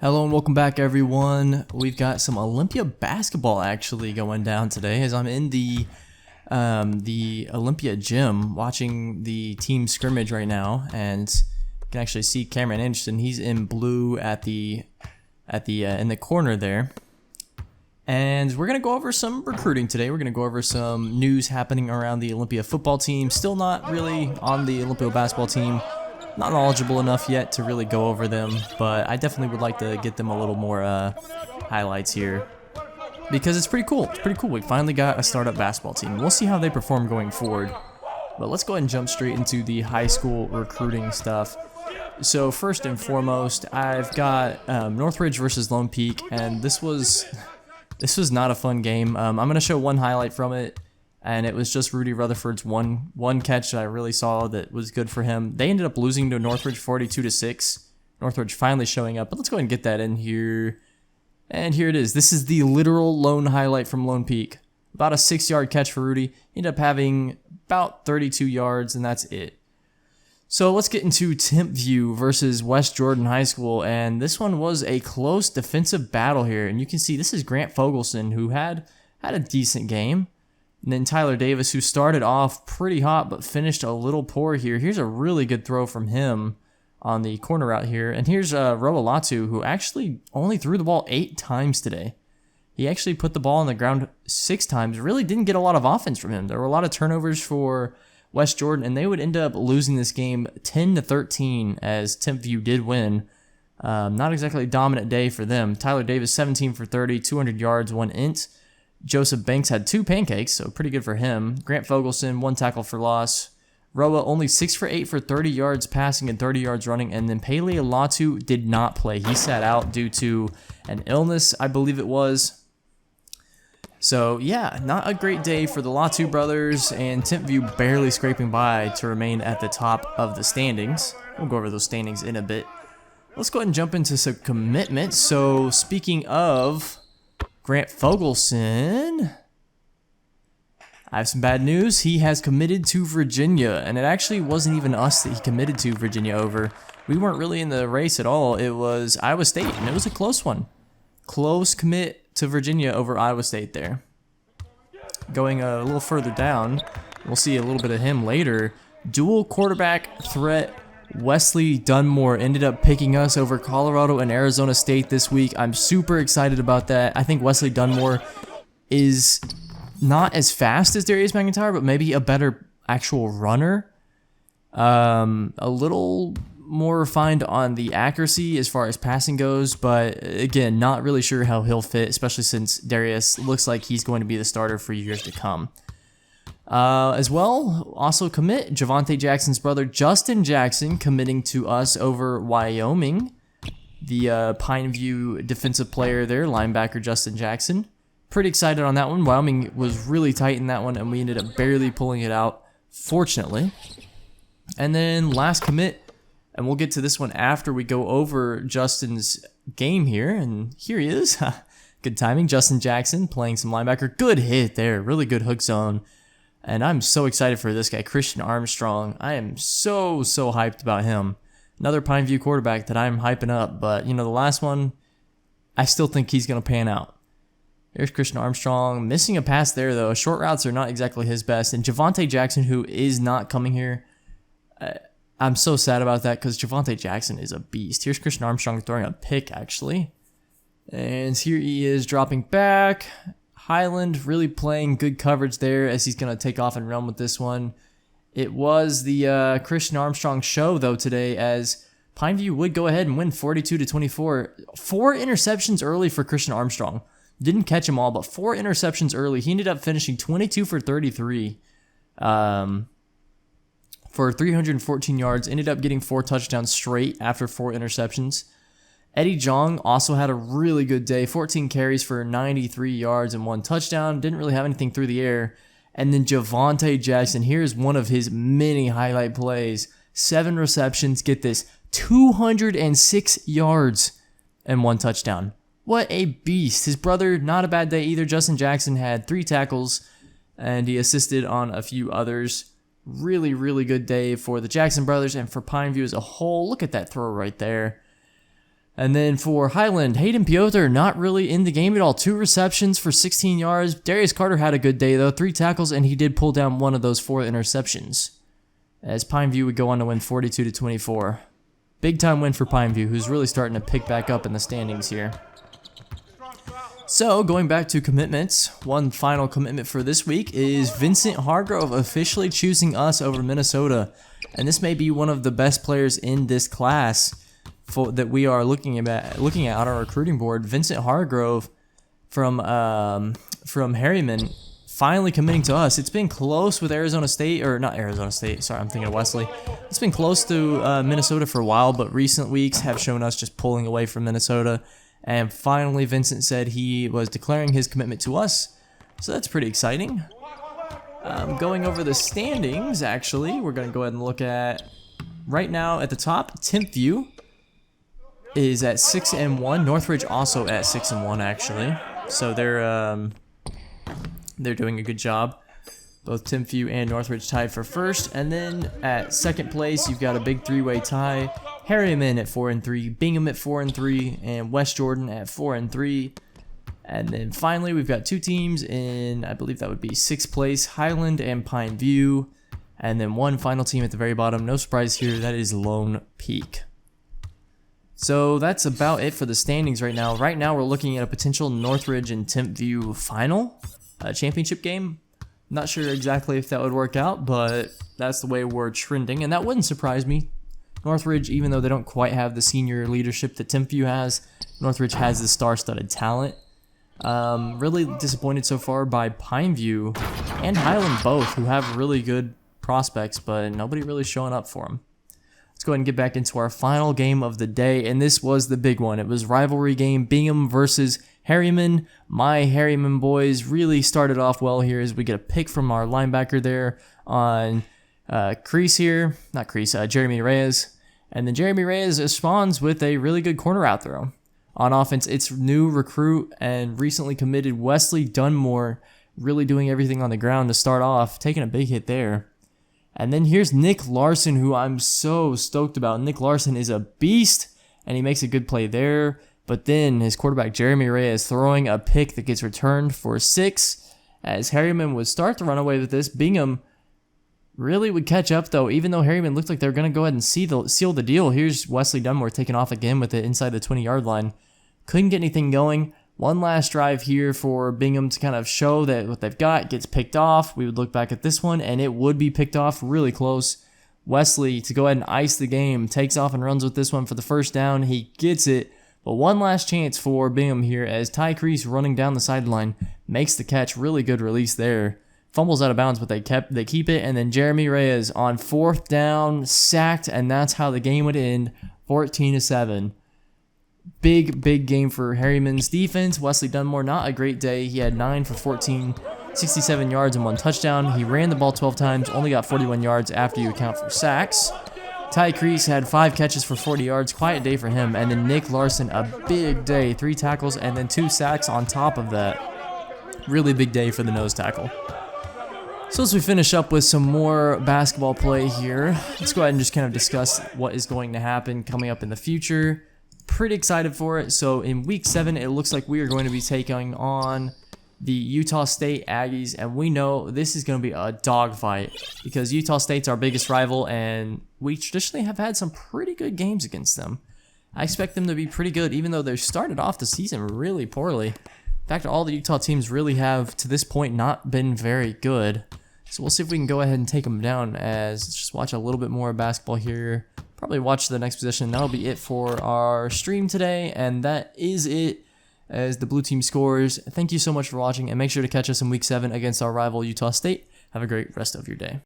Hello and welcome back, everyone. We've got some Olympia basketball actually going down today as I'm in the Olympia gym watching the team scrimmage right now, and you can actually see Cameron Anderson. He's in blue at the in the corner there. And we're going to go over some recruiting today. We're going to go over some news happening around the Olympia football team. Still not really on the Olympia basketball team. Not knowledgeable enough yet to really go over them, but I definitely would like to get them a little more highlights here because it's pretty cool. It's pretty cool. We finally got a startup basketball team. We'll see how they perform going forward. But let's go ahead and jump straight into the high school recruiting stuff. So first and foremost, I've got Northridge versus Lone Peak, and this was not a fun game. I'm going to show one highlight from it. And it was just Rudy Rutherford's one catch that I really saw that was good for him. They ended up losing to Northridge 42-6. Northridge finally showing up. But let's go ahead and get that in here. And here it is. This is the literal lone highlight from Lone Peak. About a 6-yard catch for Rudy. He ended up having about 32 yards, and that's it. So let's get into Timpview versus West Jordan High School. And this one was a close defensive battle here. And you can see this is Grant Fogelson, who had a decent game. And then Tyler Davis, who started off pretty hot but finished a little poor here. Here's a really good throw from him on the corner route here. And here's Roa Latu, who actually only threw the ball 8 times today. He actually put the ball on the ground 6 times. Really didn't get a lot of offense from him. There were a lot of turnovers for West Jordan, and they would end up losing this game 10-13 as Timpview did win. Not exactly a dominant day for them. Tyler Davis, 17 for 30, 200 yards, 1 int. Joseph Banks had 2 pancakes, so pretty good for him. Grant Fogelson, 1 tackle for loss. Roa only 6 for 8 for 30 yards passing and 30 yards running. And then Pele Latu did not play. He sat out due to an illness, I believe it was. So, yeah, not a great day for the Latu brothers, and Timpview barely scraping by to remain at the top of the standings. We'll go over those standings in a bit. Let's go ahead and jump into some commitments. So, speaking of Grant Fogelson, I have some bad news. He has committed to Virginia, and it actually wasn't even us that he committed to Virginia over. We weren't really in the race at all. It was Iowa State, and it was a close one. Close commit to Virginia over Iowa State there. Going a little further down, we'll see a little bit of him later. Dual quarterback threat Wesley Dunmore ended up picking us over Colorado and Arizona State this week. I'm super excited about that. I think Wesley Dunmore is not as fast as Darius McIntyre, but maybe a better actual runner. A little more refined on the accuracy as far as passing goes, but again, not really sure how he'll fit, especially since Darius looks like he's going to be the starter for years to come. As well, also commit Javante Jackson's brother Justin Jackson committing to us over Wyoming. The Pineview defensive player there, linebacker Justin Jackson. Pretty excited on that one. Wyoming was really tight in that one, and we ended up barely pulling it out, fortunately. And then last commit, and we'll get to this one after we go over Justin's game here, and here he is. Good timing, Justin Jackson playing some linebacker. Good hit there, really good hook zone. And I'm so excited for this guy, Christian Armstrong. I am so hyped about him. Another Pineview quarterback that I'm hyping up. But, you know, the last one, I still think he's going to pan out. There's Christian Armstrong. Missing a pass there, though. Short routes are not exactly his best. And Javante Jackson, who is not coming here, I'm so sad about that because Javante Jackson is a beast. Here's Christian Armstrong throwing a pick, actually. And here he is dropping back. Highland really playing good coverage there as he's going to take off and run with this one. It was the Christian Armstrong show, though, today, as Pineview would go ahead and win 42-24. 4 interceptions early for Christian Armstrong. Didn't catch them all, but 4 interceptions early. He ended up finishing 22 for 33 for 314 yards. Ended up getting 4 touchdowns straight after 4 interceptions. Eddie Jong also had a really good day. 14 carries for 93 yards and 1 touchdown. Didn't really have anything through the air. And then Javante Jackson, here's one of his many highlight plays. 7 receptions, get this, 206 yards and 1 touchdown. What a beast. His brother, not a bad day either. Justin Jackson had 3 tackles, and he assisted on a few others. Really good day for the Jackson brothers and for Pineview as a whole. Look at that throw right there. And then for Highland, Hayden Piotr not really in the game at all. 2 receptions for 16 yards. Darius Carter had a good day though. 3 tackles, and he did pull down one of those 4 interceptions. As Pineview would go on to win 42-24. Big time win for Pineview, who's really starting to pick back up in the standings here. So, going back to commitments, one final commitment for this week is Vincent Hargrove officially choosing us over Minnesota. And this may be one of the best players in this class that we are looking at on our recruiting board. Vincent Hargrove from Harriman finally committing to us. It's been close with Arizona State, or not Arizona State, sorry, I'm thinking of Wesley. It's been close to Minnesota for a while, but recent weeks have shown us just pulling away from Minnesota. And finally, Vincent said he was declaring his commitment to us. So that's pretty exciting. Going over the standings, actually, we're going to go ahead and look at, right now at the top, Timpview is at 6-1. Northridge also at 6-1, actually. So they're doing a good job. Both Timpview and Northridge tied for first. And then at second place, you've got a big 3-way tie. Harriman at 4-3, Bingham at 4-3, and West Jordan at 4-3. And then finally, we've got 2 teams in, I believe that would be 6th place, Highland and Pineview. And then one final team at the very bottom. No surprise here, that is Lone Peak. So that's about it for the standings right now. Right now, we're looking at a potential Northridge and Timpview final championship game. Not sure exactly if that would work out, but that's the way we're trending, and that wouldn't surprise me. Northridge, even though they don't quite have the senior leadership that Timpview has, Northridge has the star-studded talent. Really disappointed so far by Pineview and Highland both, who have really good prospects, but nobody really showing up for them. Let's go ahead and get back into our final game of the day, and this was the big one. It was rivalry game, Bingham versus Harriman. My Harriman boys really started off well here as we get a pick from our linebacker there on Jeremy Reyes. And then Jeremy Reyes responds with a really good corner out throw. On offense, it's new recruit and recently committed Wesley Dunmore really doing everything on the ground to start off, taking a big hit there. And then here's Nick Larson, who I'm so stoked about. Nick Larson is a beast, and he makes a good play there. But then his quarterback, Jeremy Reyes, throwing a pick that gets returned for 6. As Harriman would start to run away with this, Bingham really would catch up, though, even though Harriman looked like they were going to go ahead and seal the deal. Here's Wesley Dunmore taking off again with it inside the 20-yard line. Couldn't get anything going. One last drive here for Bingham to kind of show that what they've got gets picked off. We would look back at this one, and it would be picked off really close. Wesley, to go ahead and ice the game, takes off and runs with this one for the first down. He gets it, but one last chance for Bingham here as Ty Crease running down the sideline makes the catch. Really good release there. Fumbles out of bounds, but they keep it, and then Jeremy Reyes on 4th down, sacked, and that's how the game would end, 14-7. Big game for Harriman's defense. Wesley Dunmore, not a great day. He had 9 for 14, 67 yards and 1 touchdown. He ran the ball 12 times, only got 41 yards after you account for sacks. Ty Crease had 5 catches for 40 yards. Quiet day for him. And then Nick Larson, a big day, 3 tackles and then 2 sacks on top of that. Really big day for the nose tackle. So as we finish up with some more basketball play here, let's go ahead and just kind of discuss what is going to happen coming up in the future. Pretty excited for it. So in week 7, it looks like we are going to be taking on the Utah State Aggies, and we know this is going to be a dogfight because Utah State's our biggest rival, and we traditionally have had some pretty good games against them. I expect them to be pretty good, even though they started off the season really poorly. In fact, all the Utah teams really have, to this point, not been very good. So we'll see if we can go ahead and take them down as just watch a little bit more basketball here. Probably watch the next position. That'll be it for our stream today, and that is it as the blue team scores. Thank you so much for watching, and make sure to catch us in week 7 against our rival Utah State. Have a great rest of your day.